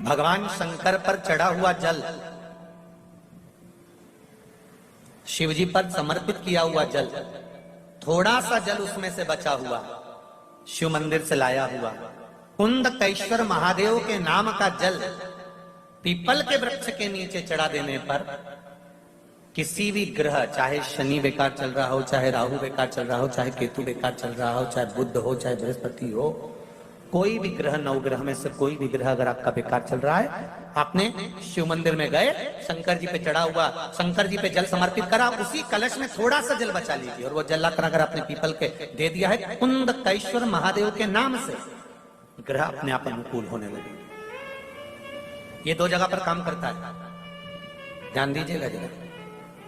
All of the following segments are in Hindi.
भगवान शंकर पर चढ़ा हुआ जल, शिवजी पर समर्पित किया हुआ जल, थोड़ा सा जल उसमें से बचा हुआ शिव मंदिर से लाया हुआ कुंदकेश्वर महादेव के नाम का जल पीपल के वृक्ष के नीचे चढ़ा देने पर किसी भी ग्रह, चाहे शनि बेकार चल रहा हो, चाहे राहु बेकार चल रहा हो, चाहे केतु बेकार चल रहा हो, चाहे बुध हो, चाहे बृहस्पति हो, कोई भी ग्रह, नवग्रह में से कोई भी ग्रह अगर आपका बेकार चल रहा है, आपने शिव मंदिर में गए, शंकर जी पे चढ़ा हुआ, शंकर जी पे जल समर्पित करा, उसी कलश में थोड़ा सा जल बचा लीजिए और वो जल लाकर अगर आपने पीपल के दे दिया है कुंदकेश्वर महादेव के नाम से, ग्रह अपने आप अनुकूल होने लगे। ये दो जगह पर काम करता है, ध्यान दीजिएगा जरा।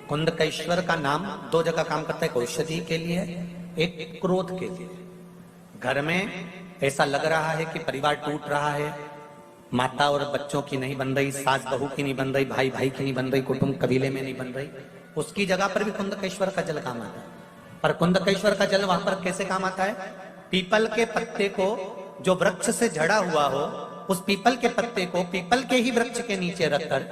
कुंदकेश्वर का नाम दो जगह काम करता है, एक औषधि के लिए, एक क्रोध के लिए। घर में ऐसा लग रहा है कि परिवार टूट रहा है, माता और बच्चों की नहीं बन रही, सास बहू की नहीं बन रही, भाई भाई की नहीं बन रही, कुटुंब कबीले में नहीं बन रही, उसकी जगह पर भी कुंदकेश्वर का जल काम आता है। पर कुंदकेश्वर का जल वहां पर कैसे काम आता है? पीपल के पत्ते को जो वृक्ष से झड़ा हुआ हो, उस पीपल के पत्ते को पीपल के ही वृक्ष के नीचे रखकर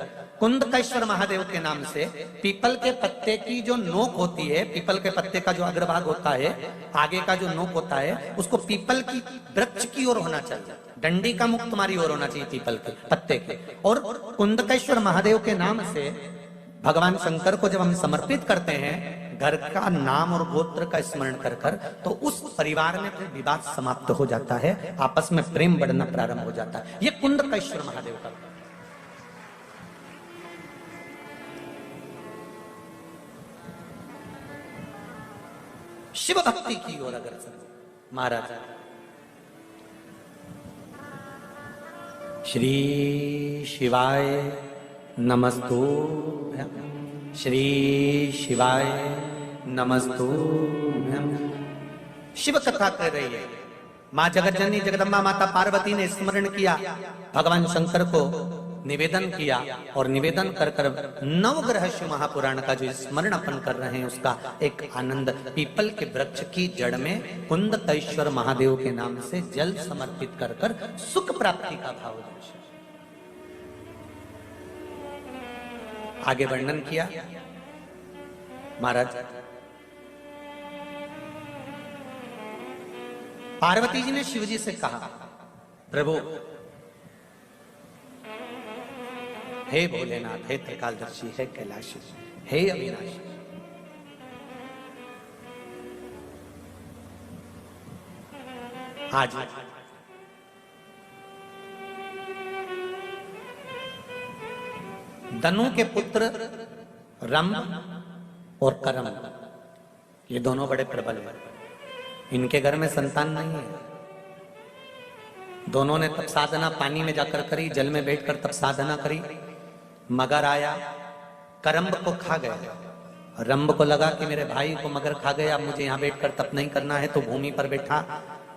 कुंदकेश्वर महादेव के नाम से पीपल के पत्ते की जो नोक होती है, पीपल के पत्ते का जो अग्रभाग होता है, आगे का जो नोक होता है, उसको पीपल की वृक्ष की ओर होना चाहिए, डंडी का मुख तुम्हारी ओर होना चाहिए पीपल के पत्ते के। और कुंदकेश्वर महादेव के नाम से भगवान शंकर को जब हम समर्पित करते हैं, घर का नाम और गोत्र का स्मरण कर कर, तो उस परिवार में फिर विवाद समाप्त हो जाता है, आपस में प्रेम बढ़ना प्रारंभ हो जाता है। ये कुंदकेश्वर महादेव का शिव भक्ति की ओर अग्रसर महाराज। श्री शिवाय नमस्तुभ्यं, श्री शिवाय नमस्तुभ्यं। शिव कथा कर रही है, मां जगज्जननी जगदम्बा माता पार्वती ने स्मरण किया, भगवान शंकर को निवेदन किया और निवेदन कर कर नवग्रह शिव महापुराण का जो स्मरण अपन कर रहे हैं उसका एक आनंद, पीपल के वृक्ष की जड़ में कुंदकेश्वर महादेव के नाम से जल समर्पित कर कर सुख प्राप्ति का भाव दर्शन। आगे वर्णन किया महाराज। पार्वती जी ने शिव जी से कहा, प्रभु हे भोलेनाथ, हे त्रिकालदर्शी, हे कैलाशी, हे अविनाशी, आज दनु के पुत्र रम और करम, ये दोनों बड़े प्रबल हैं, इनके घर में संतान नहीं है। दोनों ने तप साधना पानी में जाकर करी, जल में बैठकर तप साधना करी। मगर आया, करम्ब को खा गया। रंब को लगा कि मेरे भाई को मगर खा गया, अब मुझे यहाँ बैठकर तप नहीं करना है, तो भूमि पर बैठा,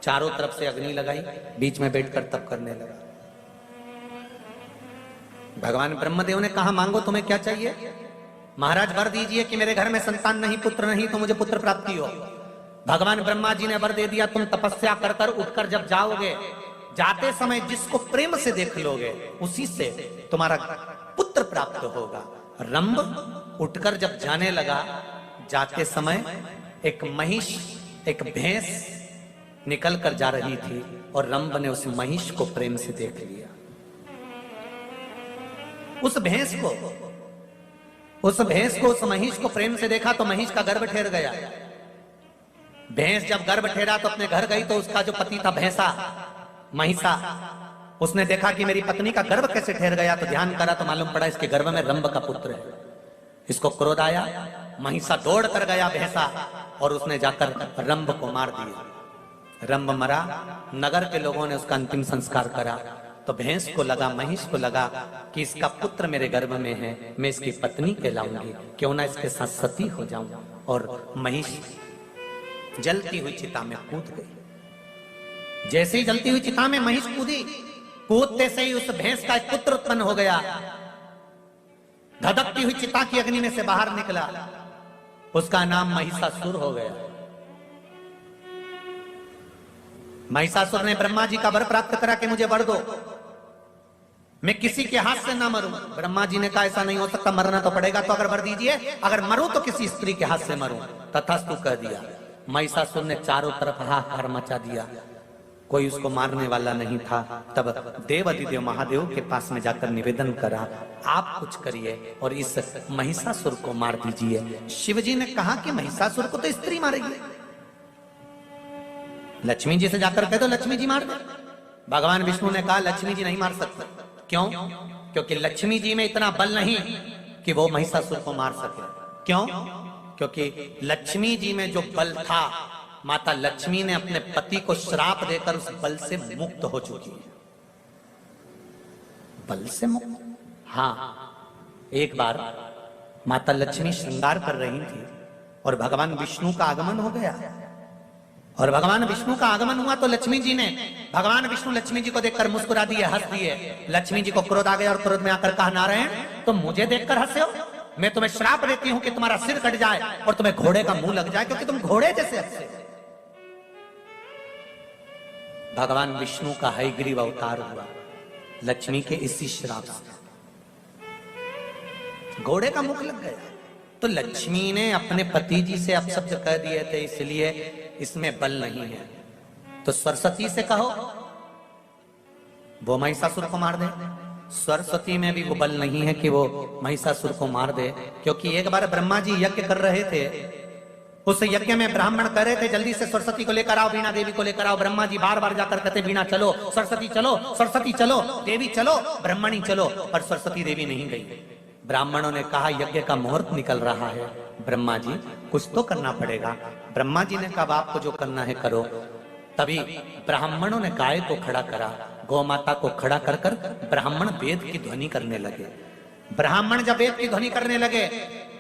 चारों तरफ से अग्नि लगाई, बीच में बैठकर तप करने लगा। भगवान ब्रह्मदेव ने कहा, मांगो तुम्हें क्या चाहिए? महाराज वर दीजिए कि मेरे घर में संतान नहीं, पुत्र नहीं, तो मुझे पुत्र प्राप्ति हो। भगवान ब्रह्मा जी ने वर दे दिया, तुम तपस्या कर कर उठकर जब जाओगे, जाते समय जिसको प्रेम से देख लोगे उसी से तुम्हारा पुत्र प्राप्त होगा। रंब उठकर जब जाने लगा, जाते समय एक महिष, एक भैंस निकल कर जा रही थी और रंब ने उस महिष को प्रेम से देख लिया। उस भैंस को, उस महिष को प्रेम से देखा तो महिष का गर्भ ठहर गया। भैंस जब गर्भ ठहरा तो अपने घर गई, तो उसका जो पति था भैंसा, महिषा, उसने देखा कि मेरी पत्नी का गर्भ कैसे ठहर गया, तो ध्यान करा तो मालूम पड़ा इसके गर्भ में रंब का पुत्र है। इसको क्रोध आया, महिषा दौड़ कर गया भैंसा और उसने जाकर रंब को मार दिया। रंब मरा, नगर के लोगों ने उसका अंतिम संस्कार करा। तो भैंस को लगा, महिष को लगा कि इसका पुत्र मेरे गर्भ में है, मैं इसकी पत्नी कहलाऊंगी, क्यों ना इसके साथ सती हो जाऊं। और महिष जलती हुई चिता में कूद गई। जैसे ही जलती हुई चिता में महिष कूदी, कूदते से ही उस भैंस का एक पुत्र उत्पन्न हो गया। धधकती हुई चिता की अग्नि में से बाहर निकला, उसका नाम महिषासुर हो गया। महिषासुर ने ब्रह्मा जी का वर प्राप्त करा कि मुझे वर दो, मैं किसी के हाथ से ना मरूं। ब्रह्मा जी ने कहा ऐसा नहीं हो सकता, मरना तो पड़ेगा, तो अगर वर दीजिए, अगर मरूं तो किसी स्त्री के हाथ से मरूं। तथास्तु कह दिया। महिषासुर ने चारों तरफ हाहाकार मचा दिया, कोई उसको मारने वाला नहीं था। तब देव अधिदेव महादेव के पास में जाकर निवेदन करा, आप कुछ करिए और इस महिषासुर को मार दीजिए। शिवजी ने कहा कि महिषासुर को तो स्त्री मारेगी, लक्ष्मी जी से जाकर कह दो लक्ष्मी जी मार दे। भगवान विष्णु ने कहा लक्ष्मी जी नहीं मार सकते। क्यों? क्योंकि लक्ष्मी जी में इतना बल नहीं कि वो महिषासुर को मार सके। क्यों? क्योंकि लक्ष्मी जी में जो बल था, माता लक्ष्मी ने अपने पति को श्राप देकर उस बल से मुक्त हो चुकी है। बल से मुक्त? हाँ, एक बार माता लक्ष्मी श्रृंगार कर रही थी और भगवान विष्णु का आगमन हो गया। और भगवान विष्णु का आगमन हुआ तो लक्ष्मी जी ने, भगवान विष्णु लक्ष्मी जी को देखकर मुस्कुरा दिए, हंस दिए। लक्ष्मी जी को क्रोध आ गया और क्रोध में आकर कहा, नारायण तुम मुझे देखकर हंसे हो? मैं तुम्हें श्राप देती हूं कि तुम्हारा सिर कट जाए और तुम्हें घोड़े का मुंह लग जाए, क्योंकि तुम घोड़े जैसे हंसे। भगवान विष्णु का हयग्रीव अवतार हुआ लक्ष्मी के इसी श्राप से, घोड़े का मुख लग गया। तो लक्ष्मी ने अपने पति जी से अपशब्द कह दिए थे, इसलिए इसमें बल नहीं है। तो सरस्वती से कहो वो महिषासुर को मार दे। सरस्वती में भी वो बल नहीं है कि वो महिषासुर को मार दे, क्योंकि एक बार ब्रह्मा जी यज्ञ कर रहे थे, उस यज्ञ में ब्राह्मण कह रहे थे जल्दी से सरस्वती को लेकर आओ, वीणा देवी को लेकर आओ। ब्रह्मा जी बार बार जाकर कहते वीणा चलो, सरस्वती चलो, सरस्वती चलो, देवी चलो, ब्रह्मणी चलो, पर सरस्वती देवी नहीं गई। ब्राह्मणों ने कहा यज्ञ का मुहूर्त निकल रहा है, ब्रह्मा जी कुछ तो करना पड़ेगा। ब्रह्मा जी ने कहा आपको जो करना है करो। तभी ब्राह्मणों ने गाय को खड़ा करा, गौ माता को खड़ा कर कर ब्राह्मण वेद की ध्वनि करने लगे। ब्राह्मण जब वेद की ध्वनि करने लगे,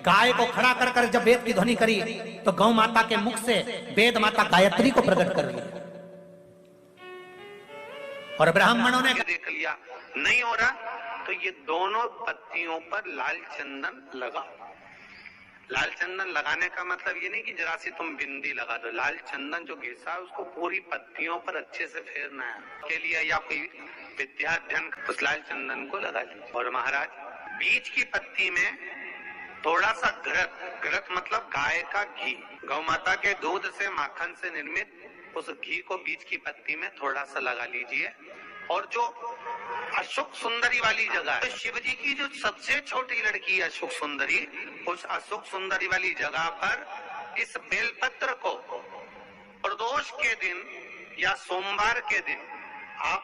गाय को खड़ा कर कर जब वेद की ध्वनि करी, तो गौ माता के मुख से वेद माता गायत्री को प्रकट कर लिया। और ब्राह्मणों ने देख लिया नहीं हो रहा, तो ये दोनों पत्तियों पर लाल चंदन लगाओ। लाल चंदन लगाने का मतलब ये नहीं कि जरा सी तुम बिंदी लगा दो, लाल चंदन जो घिसा है उसको पूरी पत्तियों पर अच्छे से फेरना है के लिए, या कोई विद्याध्ययन उस लाल चंदन को लगा लीजिए। और महाराज बीच की पत्ती में थोड़ा सा घृत, घृत मतलब गाय का घी, गौ माता के दूध से माखन से निर्मित उस घी को बीच की पत्ती में थोड़ा सा लगा लीजिए। और जो अशोक सुंदरी वाली जगह है, तो शिव जी की जो सबसे छोटी लड़की है अशोक सुंदरी, उस अशोक सुंदरी वाली जगह पर इस बेलपत्र को प्रदोष के दिन या सोमवार के दिन आप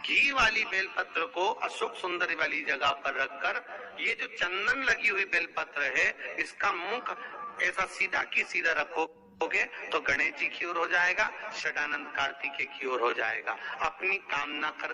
घी वाली बेलपत्र को अशोक सुंदरी वाली जगह पर रखकर, ये जो चंदन लगी हुई बेलपत्र है इसका मुख ऐसा सीधा की सीधा रखोगे तो गणेश जी की ओर हो जाएगा, षडानंद कार्तिकेय की ओर हो जाएगा। अपनी कामना कर